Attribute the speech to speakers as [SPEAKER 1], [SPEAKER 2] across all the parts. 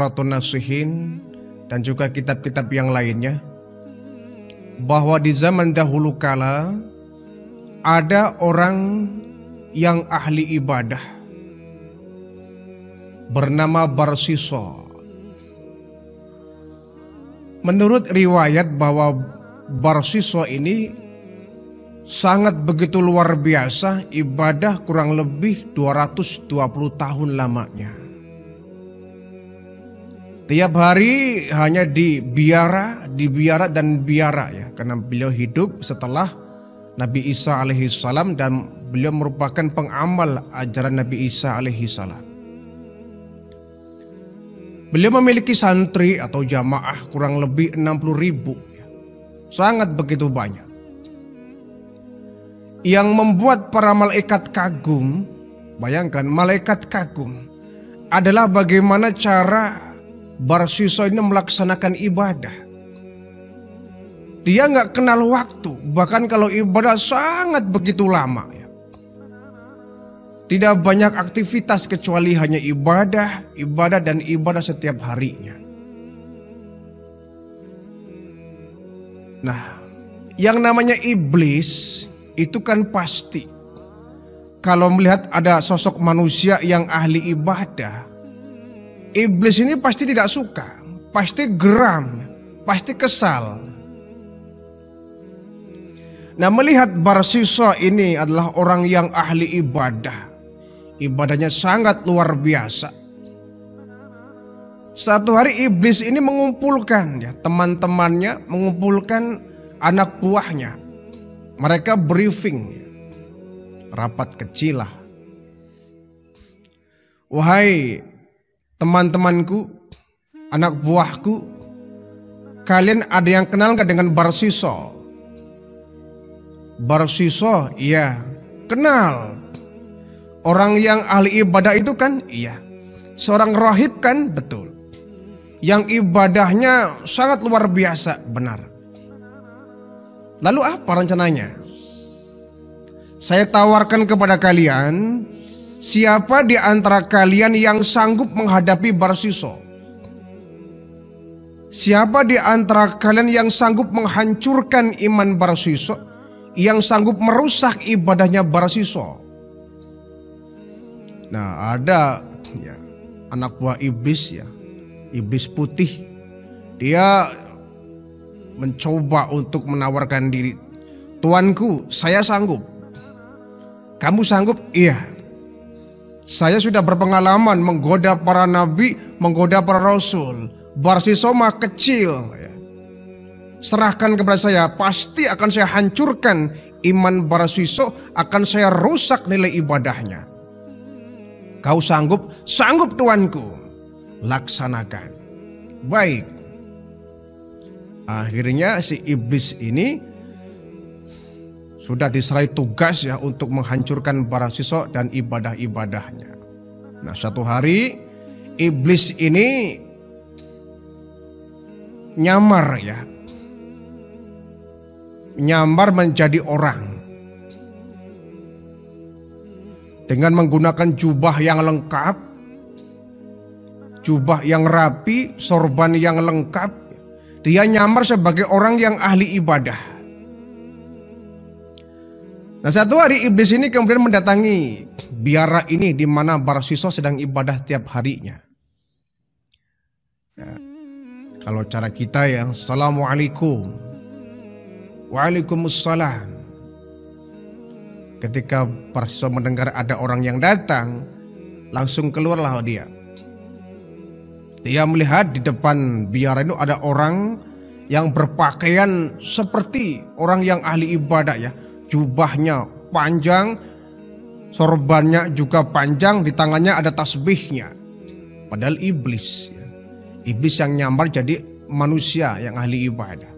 [SPEAKER 1] Ratun Nasihin dan juga kitab-kitab yang lainnya, bahwa di zaman dahulu kala ada orang yang ahli ibadah bernama Barsiso. Menurut riwayat bahwa Barsiso ini sangat begitu luar biasa, ibadah kurang lebih 220 tahun lamanya. Tiap hari hanya dibiara dan biara ya, karena beliau hidup setelah Nabi Isa alaihissalam dan beliau merupakan pengamal ajaran Nabi Isa alaihissalam. Beliau memiliki santri atau jamaah kurang lebih 60.000 ya. Sangat begitu banyak. Yang membuat para malaikat kagum, bayangkan malaikat kagum, adalah bagaimana cara Barsiso ini melaksanakan ibadah. Dia nggak kenal waktu, bahkan kalau ibadah sangat begitu lama ya. Tidak banyak aktivitas kecuali hanya ibadah dan ibadah setiap harinya. Nah, yang namanya iblis itu kan pasti kalau melihat ada sosok manusia yang ahli ibadah, iblis ini pasti tidak suka, pasti geram, pasti kesal. Nah, melihat Barsiso ini adalah orang yang ahli ibadah, ibadahnya sangat luar biasa. Satu hari iblis ini mengumpulkan ya, teman-temannya, mengumpulkan anak buahnya. Mereka briefing, rapat kecil lah. Wahai teman-temanku, anak buahku, kalian ada yang kenal gak dengan Barsiso? Barsiso, iya, kenal. Orang yang ahli ibadah itu kan, iya. Seorang rahib kan, betul. Yang ibadahnya sangat luar biasa, benar. Lalu apa rencananya? Saya tawarkan kepada kalian, siapa di antara kalian yang sanggup menghadapi Barsiso? Siapa di antara kalian yang sanggup menghancurkan iman Barsiso? Yang sanggup merusak ibadahnya Barsiso? Nah, ada ya, anak buah iblis ya, iblis putih. Dia mencoba untuk menawarkan diri. Tuanku, saya sanggup. Kamu sanggup? Iya. Saya sudah berpengalaman menggoda para nabi, menggoda para rasul. Barsiso mah kecil ya. Serahkan kepada saya, pasti akan saya hancurkan iman Barsiso, akan saya rusak nilai ibadahnya. Kau sanggup? Sanggup tuanku. Laksanakan. Baik. Akhirnya si iblis ini sudah diserai tugas ya untuk menghancurkan Barsiso dan ibadah-ibadahnya. Nah, satu hari iblis ini nyamar ya. Nyamar menjadi orang dengan menggunakan jubah yang lengkap, jubah yang rapi, sorban yang lengkap. Dia nyamar sebagai orang yang ahli ibadah. Nah, satu hari iblis ini kemudian mendatangi biara ini di mana Barsiso sedang ibadah tiap harinya. Ya, kalau cara kita ya, Assalamualaikum, Waalaikumsalam. Ketika Barsiso mendengar ada orang yang datang, langsung keluarlah dia. Dia melihat di depan biara itu ada orang yang berpakaian seperti orang yang ahli ibadah ya. Jubahnya panjang, sorbannya juga panjang, di tangannya ada tasbihnya. Padahal iblis ya. Iblis yang nyamar jadi manusia yang ahli ibadah.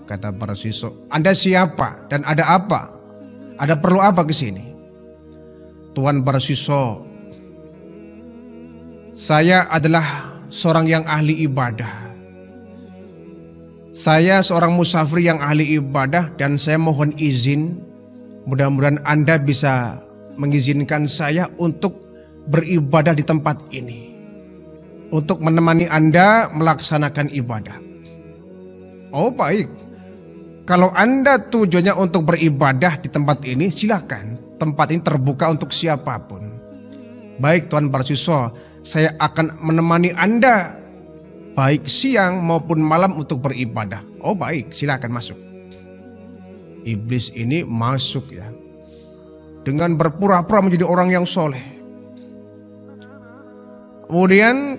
[SPEAKER 1] Kata Barsiso, Anda siapa dan ada apa? Ada perlu apa ke sini? Tuan Barsiso, saya adalah seorang yang ahli ibadah. Saya seorang musafir yang ahli ibadah dan saya mohon izin, mudah-mudahan Anda bisa mengizinkan saya untuk beribadah di tempat ini, untuk menemani Anda melaksanakan ibadah. Oh baik, kalau Anda tujuannya untuk beribadah di tempat ini, silakan. Tempat ini terbuka untuk siapapun. Baik Tuan Barsiso, saya akan menemani Anda baik siang maupun malam untuk beribadah. Oh baik, silakan masuk. Iblis ini masuk ya, dengan berpura-pura menjadi orang yang soleh. Kemudian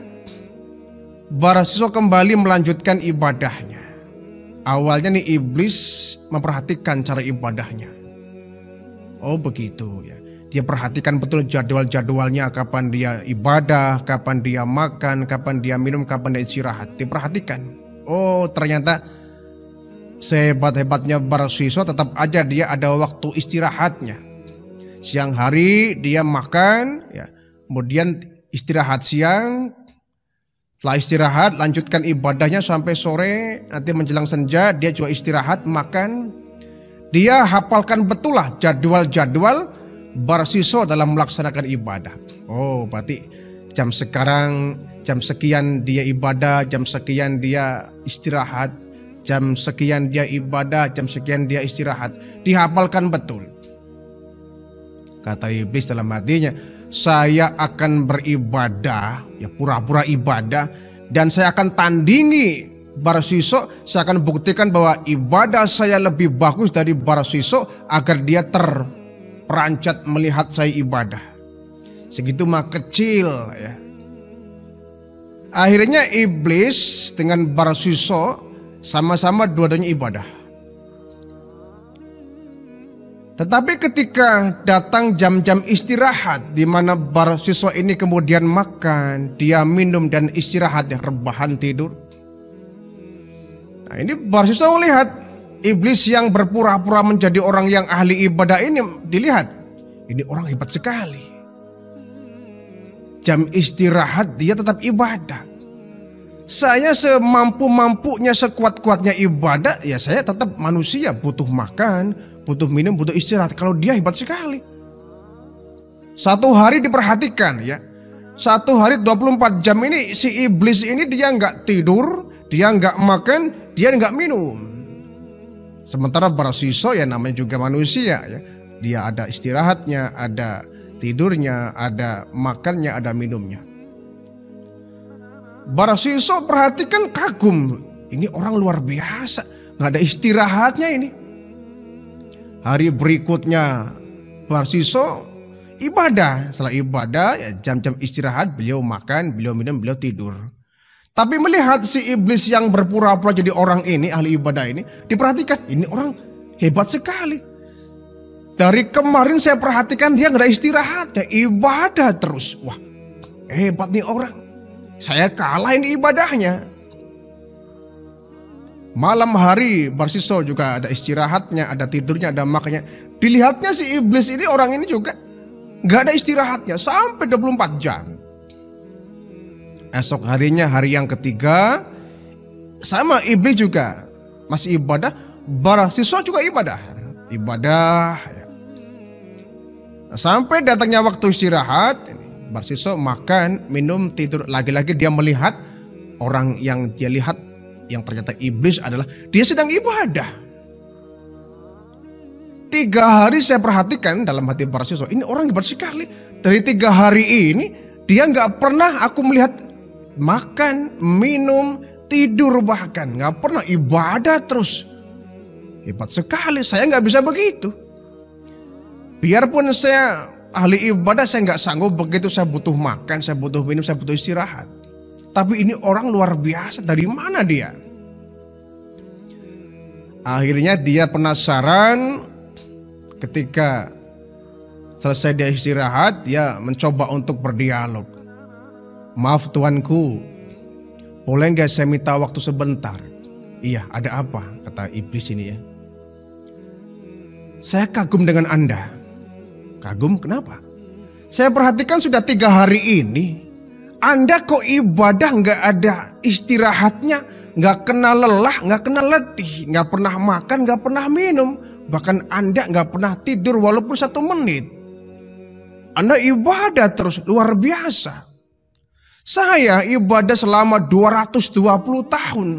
[SPEAKER 1] Barsiso kembali melanjutkan ibadahnya. Awalnya nih iblis memperhatikan cara ibadahnya. Oh begitu ya. Dia perhatikan betul jadwal-jadwalnya, kapan dia ibadah, kapan dia makan, kapan dia minum, kapan dia istirahat. Diperhatikan. Oh ternyata sehebat-hebatnya Barsiso tetap aja dia ada waktu istirahatnya. Siang hari dia makan, ya, kemudian istirahat siang. Setelah istirahat lanjutkan ibadahnya sampai sore, nanti menjelang senja dia juga istirahat, makan. Dia hafalkan betul lah jadwal-jadwal Barsiso dalam melaksanakan ibadah. Oh berarti jam sekian dia ibadah, jam sekian dia istirahat, jam sekian dia ibadah, jam sekian dia istirahat. Dihafalkan betul. Kata iblis dalam hatinya, saya akan beribadah, ya pura-pura ibadah, dan saya akan tandingi Barsiso. Saya akan buktikan bahwa ibadah saya lebih bagus dari Barsiso agar dia terperanjat melihat saya ibadah. Segitu mah kecil ya. Akhirnya iblis dengan Barsiso sama-sama dua-duanya ibadah. Tetapi ketika datang jam-jam istirahat di mana Barsiso ini kemudian makan, dia minum dan istirahat, ya rebahan tidur. Nah ini Barsiso melihat iblis yang berpura-pura menjadi orang yang ahli ibadah ini, dilihat ini orang hebat sekali. Jam istirahat dia tetap ibadah. Saya semampu-mampunya, sekuat-kuatnya ibadah, ya saya tetap manusia, butuh makan, butuh minum, butuh istirahat. Kalau dia hebat sekali. Satu hari diperhatikan ya. Satu hari 24 jam ini si iblis ini dia nggak tidur, dia nggak makan, dia nggak minum. Sementara Barsiso ya namanya juga manusia ya. Dia ada istirahatnya, ada tidurnya, ada makannya, ada minumnya. Barsiso perhatikan kagum. Ini orang luar biasa, nggak ada istirahatnya ini. Hari berikutnya Barsiso ibadah. Setelah ibadah ya jam-jam istirahat beliau makan, beliau minum, beliau tidur. Tapi melihat si iblis yang berpura-pura jadi orang ini, ahli ibadah ini, diperhatikan ini orang hebat sekali. Dari kemarin saya perhatikan dia nggak ada istirahatnya, ibadah terus. Wah hebat nih orang. Saya kalahin ibadahnya. Malam hari Barsiso juga ada istirahatnya, ada tidurnya, ada makannya. Dilihatnya si iblis ini, orang ini juga gak ada istirahatnya sampai 24 jam. Esok harinya, hari yang ketiga, sama iblis juga masih ibadah. Barsiso juga ibadah. Ya. Sampai datangnya waktu istirahat, Barsiso makan, minum, tidur. Lagi-lagi dia melihat orang yang dia lihat yang ternyata iblis adalah dia sedang ibadah. 3 hari saya perhatikan dalam hati Barsiso, ini orang hebat sekali. Dari 3 hari ini dia nggak pernah aku melihat makan, minum, tidur, bahkan nggak pernah ibadah terus. Hebat sekali, saya nggak bisa begitu. Biarpun saya ahli ibadah, saya nggak sanggup begitu. Saya butuh makan, saya butuh minum, saya butuh istirahat. Tapi ini orang luar biasa, dari mana dia? Akhirnya dia penasaran. Ketika selesai dia istirahat, dia mencoba untuk berdialog. Maaf tuanku, boleh nggak saya minta waktu sebentar? Iya, ada apa? Kata iblis ini ya. Saya kagum dengan Anda. Kagum kenapa? Saya perhatikan sudah 3 hari ini Anda kok ibadah nggak ada istirahatnya, nggak kenal lelah, nggak kenal letih, nggak pernah makan, nggak pernah minum, bahkan Anda nggak pernah tidur walaupun 1 menit. Anda ibadah terus, luar biasa. Saya ibadah selama 220 tahun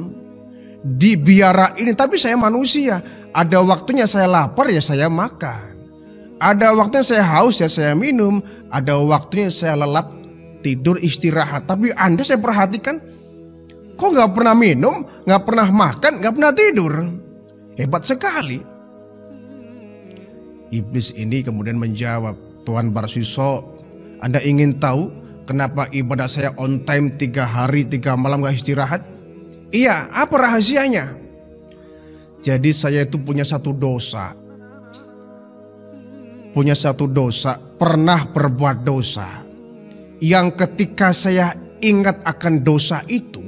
[SPEAKER 1] di biara ini, tapi saya manusia. Ada waktunya saya lapar ya saya makan. Ada waktunya saya haus ya saya minum. Ada waktunya saya lelap tidur istirahat. Tapi Anda saya perhatikan, kok nggak pernah minum, nggak pernah makan, nggak pernah tidur. Hebat sekali. Iblis ini kemudian menjawab, Tuan Barsiso, Anda ingin tahu kenapa ibadah saya on time 3 hari 3 malam gak istirahat? Iya, apa rahasianya? Jadi saya itu punya satu dosa. Pernah berbuat dosa. Yang ketika saya ingat akan dosa itu,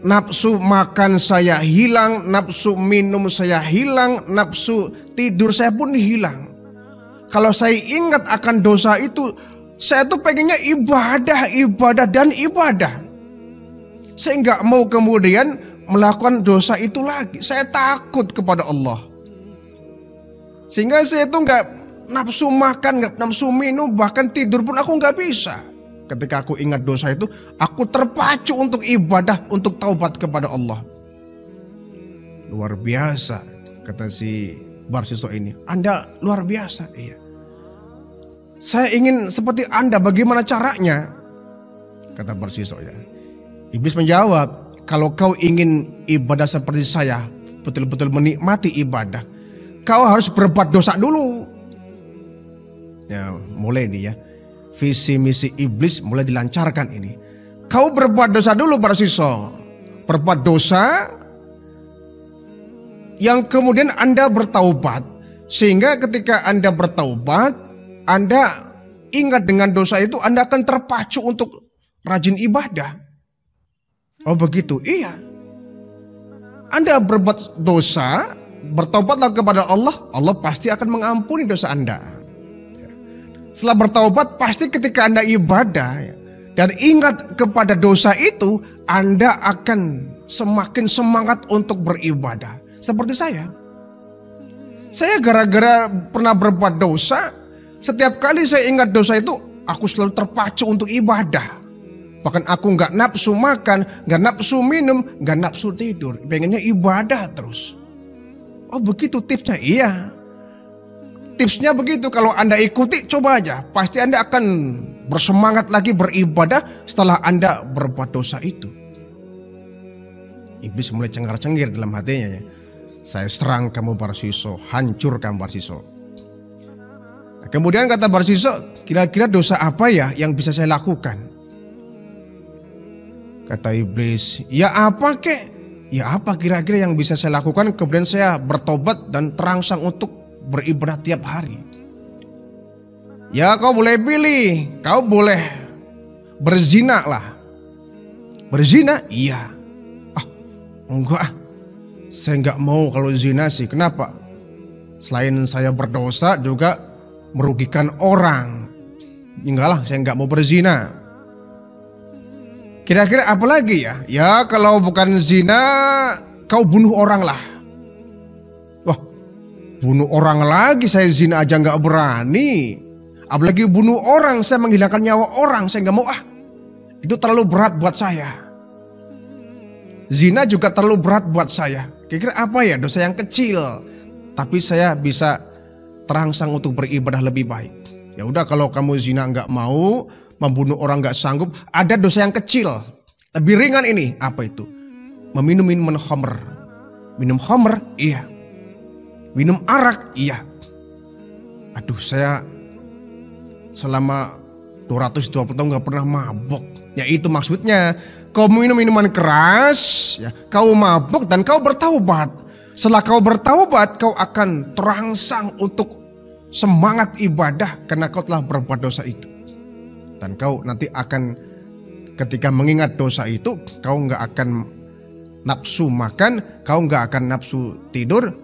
[SPEAKER 1] nafsu makan saya hilang, nafsu minum saya hilang, nafsu tidur saya pun hilang. Kalau saya ingat akan dosa itu, saya tuh pengennya ibadah. Saya nggak mau kemudian melakukan dosa itu lagi. Saya takut kepada Allah. Sehingga saya tuh nggak nafsu makan, nggak nafsu minum, bahkan tidur pun aku nggak bisa. Ketika aku ingat dosa itu, aku terpacu untuk ibadah, untuk taubat kepada Allah. Luar biasa, kata si Barsiso ini. Anda luar biasa, iya. Saya ingin seperti Anda, bagaimana caranya? Kata Barsiso ya. Iblis menjawab, kalau kau ingin ibadah seperti saya, betul-betul menikmati ibadah, kau harus berbuat dosa dulu. Ya, mulai nih ya. Visi misi iblis mulai dilancarkan ini. Kau berbuat dosa dulu Barsiso. Berbuat dosa yang kemudian Anda bertaubat. Sehingga ketika Anda bertaubat, Anda ingat dengan dosa itu, Anda akan terpacu untuk rajin ibadah. Oh begitu? Iya. Anda berbuat dosa, bertaubatlah kepada Allah, Allah pasti akan mengampuni dosa Anda. Setelah bertaubat, pasti ketika Anda ibadah dan ingat kepada dosa itu, Anda akan semakin semangat untuk beribadah. Seperti saya. Saya gara-gara pernah berbuat dosa, setiap kali saya ingat dosa itu, aku selalu terpacu untuk ibadah. Bahkan aku gak nafsu makan, gak nafsu minum, gak nafsu tidur. Pengennya ibadah terus. Oh begitu tipsnya? Iya. Tipsnya begitu, kalau Anda ikuti coba aja. Pasti Anda akan bersemangat lagi beribadah setelah Anda berbuat dosa itu. Iblis mulai cengar-cengir dalam hatinya ya. Saya serang kamu Barsiso, hancur kamu Barsiso. Nah, kemudian kata Barsiso, kira-kira dosa apa ya yang bisa saya lakukan? Kata iblis, ya apa kek? Ya apa kira-kira yang bisa saya lakukan? Kemudian saya bertobat dan terangsang untuk beribadah tiap hari. Ya kau boleh pilih, kau boleh berzina lah. Berzina? Iya. Enggak, saya enggak mau kalau zina sih. Kenapa? Selain saya berdosa juga merugikan orang. Enggak lah, saya enggak mau berzina. Kira-kira apa lagi ya? Ya kalau bukan zina, kau bunuh orang lah. Wah, bunuh orang lagi, saya zina aja nggak berani. Apalagi bunuh orang, saya menghilangkan nyawa orang, saya nggak mau Itu terlalu berat buat saya. Zina juga terlalu berat buat saya. Kira-kira apa ya dosa yang kecil, tapi saya bisa terangsang untuk beribadah lebih baik. Ya udah kalau kamu zina nggak mau, membunuh orang gak sanggup, ada dosa yang kecil, lebih ringan ini. Apa itu? Meminum minuman khamr. Minum khamr? Iya. Minum arak? Iya. Aduh, saya selama 220 tahun gak pernah mabok. Ya itu maksudnya, kau minum minuman keras, ya, kau mabok dan kau bertaubat. Setelah kau bertaubat, kau akan terangsang untuk semangat ibadah karena kau telah berbuat dosa itu. Dan kau nanti akan ketika mengingat dosa itu, kau nggak akan nafsu makan, kau nggak akan nafsu tidur,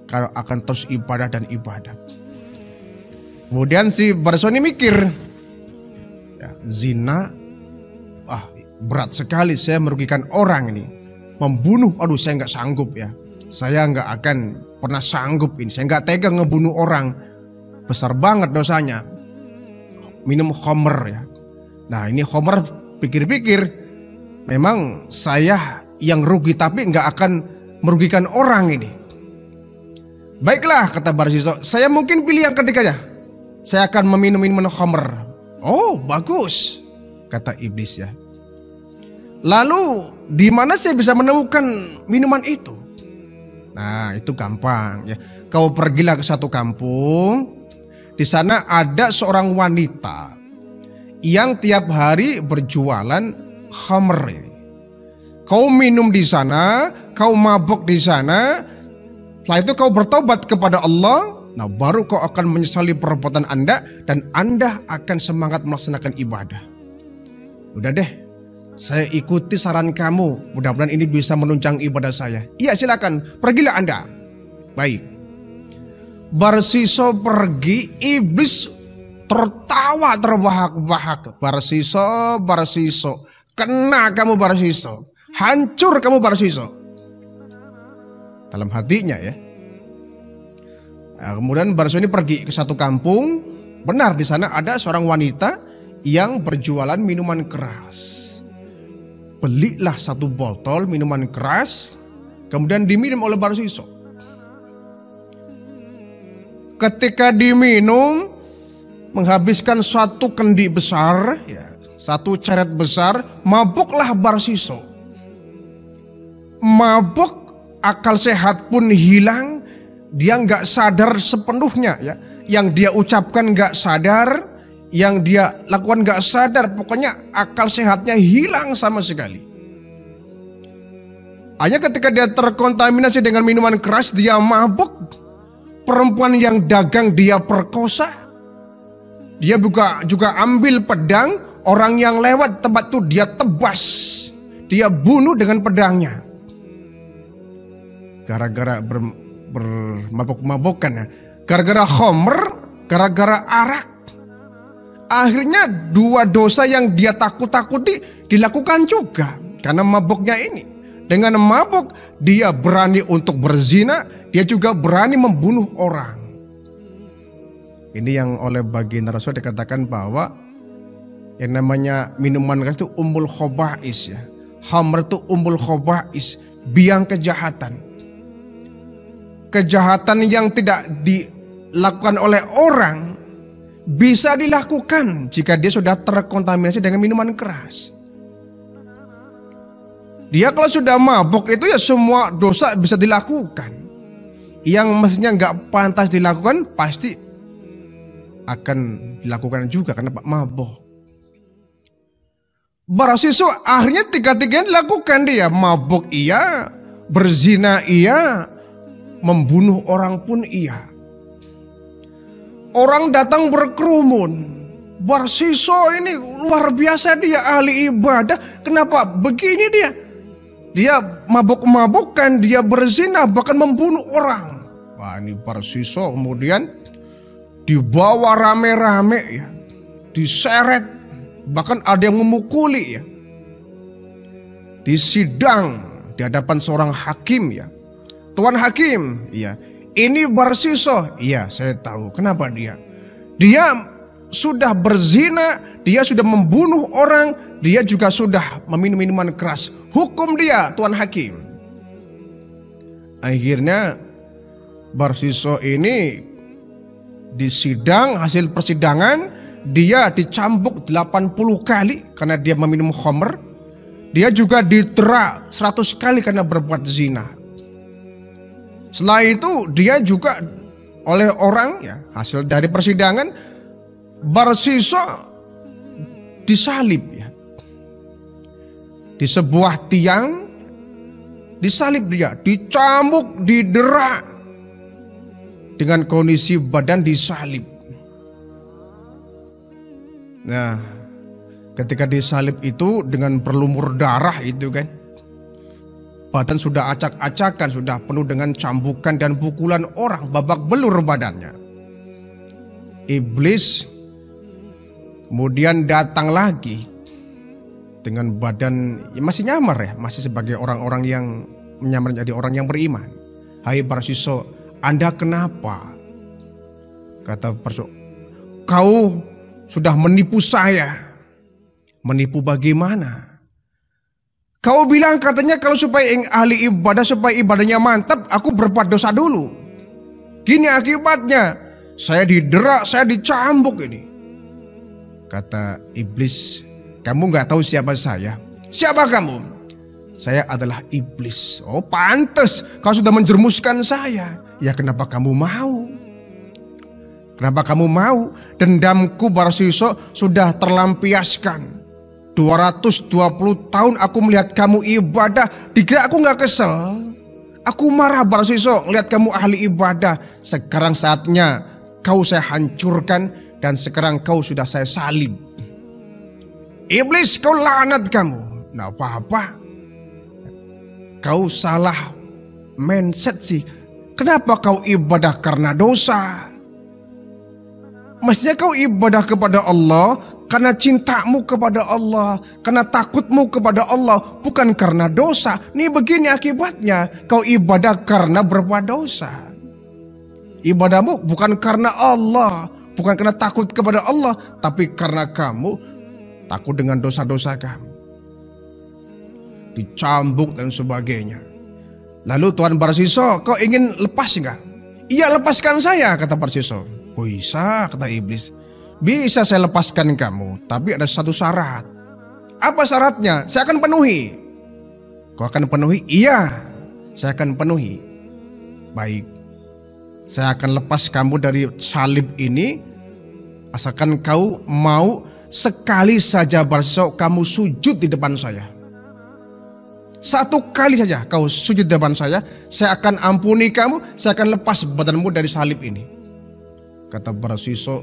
[SPEAKER 1] kau akan terus ibadah dan ibadah. Kemudian si Barsiso ini mikir, ya, zina, berat sekali saya merugikan orang ini. Membunuh, aduh saya nggak sanggup ya. Saya nggak akan pernah sanggup ini. Saya nggak tega ngebunuh orang. Besar banget dosanya. Minum khamr ya. Nah ini khamr, pikir-pikir memang saya yang rugi tapi nggak akan merugikan orang ini. Baiklah kata Barsiso, saya mungkin pilih yang ketiganya. Saya akan meminum minuman khamr. Oh bagus kata iblis ya. Lalu di mana saya bisa menemukan minuman itu? Nah itu gampang ya. Kau pergilah ke satu kampung. Di sana ada seorang wanita yang tiap hari berjualan khamr ini. Kau minum di sana, kau mabuk di sana. Setelah itu kau bertobat kepada Allah. Nah baru kau akan menyesali perbuatan Anda. Dan Anda akan semangat melaksanakan ibadah. Udah deh, saya ikuti saran kamu. Mudah-mudahan ini bisa menunjang ibadah saya. Iya silakan, pergilah Anda. Baik. Barsiso pergi, iblis tertawa terbahak-bahak. Barsiso, kena kamu Barsiso. Hancur kamu Barsiso. Dalam hatinya ya. Nah, kemudian Barsiso ini pergi ke satu kampung. Benar di sana ada seorang wanita yang berjualan minuman keras. Belilah satu botol minuman keras, kemudian diminum oleh Barsiso. Ketika diminum, menghabiskan satu kendi besar, ya, satu ceret besar, mabuklah Barsiso. Mabuk, akal sehat pun hilang, dia nggak sadar sepenuhnya ya. Yang dia ucapkan nggak sadar, yang dia lakukan nggak sadar, pokoknya akal sehatnya hilang sama sekali. Hanya ketika dia terkontaminasi dengan minuman keras, dia mabuk. Perempuan yang dagang dia perkosa. Dia juga ambil pedang, orang yang lewat tempat itu dia tebas. Dia bunuh dengan pedangnya. Gara-gara bermabuk-mabukan, gara-gara khamr, gara-gara arak. Akhirnya dua dosa yang dia takut-takuti dilakukan juga karena mabuknya ini. Dengan mabuk dia berani untuk berzina, dia juga berani membunuh orang. Ini yang oleh baginda Rasul dikatakan bahwa yang namanya minuman keras itu ummul khaba'is ya. Khamr itu ummul khaba'is, biang kejahatan. Kejahatan yang tidak dilakukan oleh orang bisa dilakukan jika dia sudah terkontaminasi dengan minuman keras. Dia kalau sudah mabuk itu ya semua dosa bisa dilakukan. Yang mestinya nggak pantas dilakukan pasti akan dilakukan juga karena mabuk. Barsiso akhirnya tiga-tiganya dilakukan dia. Mabuk iya, berzina iya, membunuh orang pun iya. Orang datang berkerumun. Barsiso ini luar biasa, dia ahli ibadah. Kenapa begini dia? Dia mabuk-mabukan, dia berzina, bahkan membunuh orang. Wah ini Barsiso kemudian dibawa rame-rame ya. Diseret, bahkan ada yang memukuli ya. Disidang di hadapan seorang hakim ya. Tuan Hakim, ya, ini Barsiso. Iya, saya tahu. Kenapa dia? Dia sudah berzina, dia sudah membunuh orang, dia juga sudah meminum minuman keras. Hukum dia, Tuan Hakim. Akhirnya Barsiso ini disidang, hasil persidangan dia dicambuk 80 kali karena dia meminum khamr. Dia juga didera 100 kali karena berbuat zina. Setelah itu dia juga oleh orang ya, hasil dari persidangan Barsiso disalib ya. Di sebuah tiang disalib dia, dicambuk, didera dengan kondisi badan disalib. Nah, ketika disalib itu dengan berlumur darah itu kan, badan sudah acak-acakan, sudah penuh dengan cambukan dan pukulan orang, babak belur badannya. Iblis kemudian datang lagi dengan badan ya masih nyamar ya, masih sebagai orang-orang yang menyamar jadi orang yang beriman. Hai Barsiso, Anda kenapa? Kata Barsiso, kau sudah menipu saya. Menipu bagaimana? Kau bilang katanya kalau supaya ahli ibadah, supaya ibadahnya mantap, aku berbuat dosa dulu. Gini akibatnya, saya didera, saya dicambuk ini. Kata iblis, kamu gak tahu siapa saya? Siapa kamu? Saya adalah iblis. Oh pantes, kau sudah menjerumuskan saya. Ya kenapa kamu mau? Kenapa kamu mau? Dendamku Barsiso sudah terlampiaskan. 220 tahun aku melihat kamu ibadah, dikira aku gak kesel. Aku marah Barsiso melihat kamu ahli ibadah. Sekarang saatnya kau saya hancurkan, dan sekarang kau sudah saya salib. Iblis, kau laknat kamu. Nah apa-apa, kau salah mindset sih. Kenapa kau ibadah karena dosa? Mestinya kau ibadah kepada Allah karena cintamu kepada Allah, karena takutmu kepada Allah, bukan karena dosa. Nih begini akibatnya, kau ibadah karena berbuat dosa. Ibadahmu bukan karena Allah, bukan karena takut kepada Allah, tapi karena kamu takut dengan dosa-dosa kamu. Dicambuk dan sebagainya. Lalu Tuan Barsiso, kau ingin lepas enggak? Iya, lepaskan saya, kata Barsiso. Bisa, kata iblis. Bisa saya lepaskan kamu, tapi ada satu syarat. Apa syaratnya? Saya akan penuhi. Kau akan penuhi? Iya, saya akan penuhi. Baik, saya akan lepas kamu dari salib ini, asalkan kau mau sekali saja Barsiso kamu sujud di depan saya. Satu kali saja kau sujud di depan saya akan ampuni kamu, saya akan lepas badanmu dari salib ini. Kata Barsiso,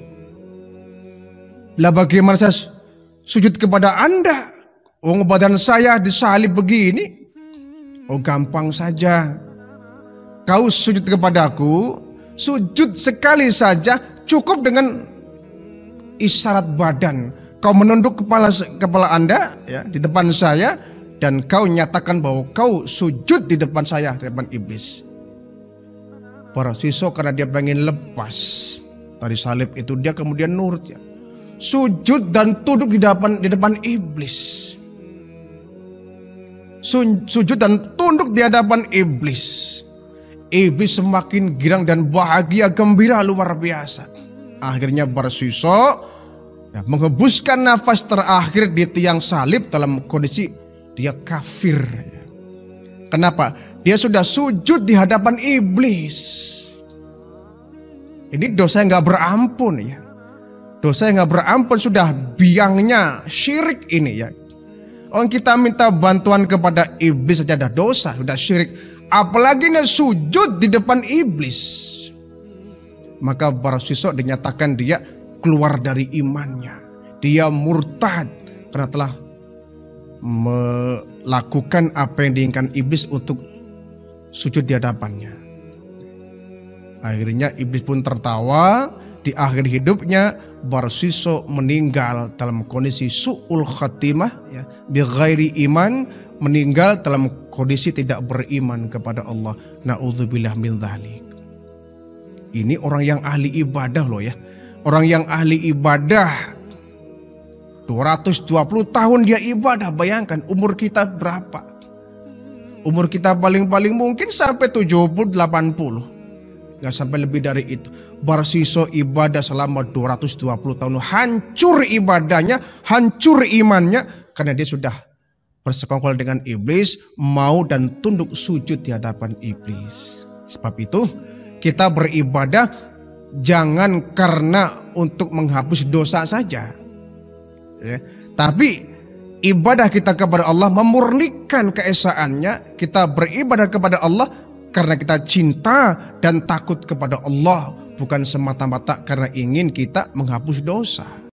[SPEAKER 1] lah bagaimana saya sujud kepada Anda? Oh, badan saya disalib begini. Oh, gampang saja. Kau sujud kepadaku, sujud sekali saja cukup dengan isyarat badan. Kau menunduk kepala Anda ya di depan saya, dan kau nyatakan bahwa kau sujud di depan saya, di depan iblis. Barsiso karena dia pengen lepas dari salib itu, dia kemudian nurut ya. Sujud dan tunduk di depan iblis. Sujud dan tunduk di hadapan iblis. Iblis semakin girang dan bahagia, gembira luar biasa. Akhirnya Barsiso ya, menghembuskan nafas terakhir di tiang salib dalam kondisi dia kafir. Kenapa? Dia sudah sujud di hadapan iblis. Ini dosa yang gak berampun ya. Dosa yang gak berampun, sudah biangnya syirik ini ya. Orang kita minta bantuan kepada iblis saja ada dosa, sudah syirik. Apalagi nih sujud di depan iblis. Maka Barsiso dinyatakan dia keluar dari imannya. Dia murtad karena telah melakukan apa yang diinginkan iblis untuk sujud di hadapannya. Akhirnya iblis pun tertawa. Di akhir hidupnya Barsiso meninggal dalam kondisi su'ul khatimah ya, bi ghairi iman, meninggal dalam kondisi tidak beriman kepada Allah. Na'udzubillah min dzalik. Ini orang yang ahli ibadah loh ya. Orang yang ahli ibadah 220 tahun dia ibadah. Bayangkan umur kita berapa? Umur kita paling-paling mungkin sampai 70, 80. Gak sampai lebih dari itu. Barsiso ibadah selama 220 tahun. Hancur ibadahnya, hancur imannya, karena dia sudah bersekongkol dengan iblis, mau dan tunduk sujud di hadapan iblis. Sebab itu kita beribadah jangan karena untuk menghapus dosa saja ya. Tapi ibadah kita kepada Allah memurnikan keesaannya. Kita beribadah kepada Allah karena kita cinta dan takut kepada Allah, bukan semata-mata karena ingin kita menghapus dosa.